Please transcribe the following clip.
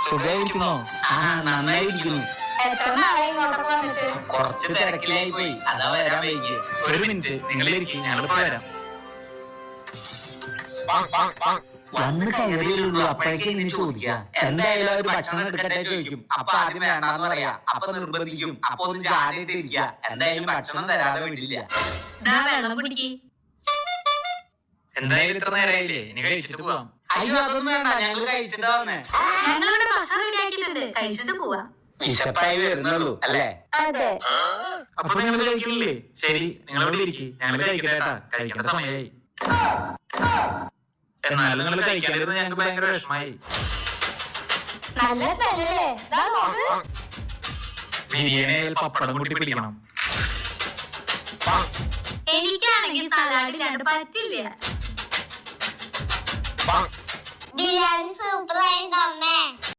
സുഖമായിരിക്കുന്നോ? ആ, നന്നായിരിക്കുന്നു. എത്ര നാളെ ഇങ്ങോട്ടൊക്കെ വന്നിട്ട്? കുറച്ച് തിരക്കിലായി പോയി, അതാ വരാൻ വൈകി. ഒരു മിനിറ്റ്, നിങ്ങളിരിക്കും, ഞങ്ങളിപ്പോ വരാം. വന്ന് കയറിയുള്ളൂ, അപ്പോഴേക്കും ഇനി ചോദിക്കാം. എന്തായാലും ഒരു ഭക്ഷണം എടുക്കട്ടെ ചോദിക്കും. അപ്പൊ ആദ്യം വേണ്ടാന്ന് പറയാ, അപ്പൊ നിർബന്ധിക്കും. അപ്പൊ ഒന്ന് ജാലിട്ട് ഇരിക്കുക. എന്തായാലും ഭക്ഷണം തരാതെ വിടില്ല. വെള്ളം കുടിക്ക്. എന്തായാലും ഇത്ര നേരമായില്ലേ, ഇനി കഴിച്ചിട്ട് പോവാം. അയ്യോ, അതൊന്നും വേണ്ട, ഞങ്ങൾ കഴിച്ചിട്ടാവുന്നേ. ഞങ്ങളിവിടെ ഭക്ഷണം റെഡിയാക്കിയിട്ടുണ്ട്, കഴിച്ചിട്ട് പോവാം. വിശപ്പായി വരുന്നുള്ളൂ അല്ലേ? അതെ. അപ്പൊ നിങ്ങൾ കഴിക്കില്ലേ? ശരി, നിങ്ങൾ ഇവിടെ ഇരിക്കും, ഞങ്ങൾ കഴിക്കട്ടെ. കഴിക്കേണ്ട സമയമായി. എന്നാലും നിങ്ങൾ കഴിക്കാതിരുന്ന് ഞങ്ങൾക്ക് ഭയങ്കര വിഷമായി. നല്ല സ്മെല്ലല്ലേ? ബിരിയാണി പപ്പടം കൂട്ടി പിടിക്കണം. എനിക്കാണെങ്കിൽ സലാഡ് ഇല്ലാണ്ട് പറ്റില്ല. ബിരിയാണി സൂപ്പർ ആയിരുന്നു അമ്മേ.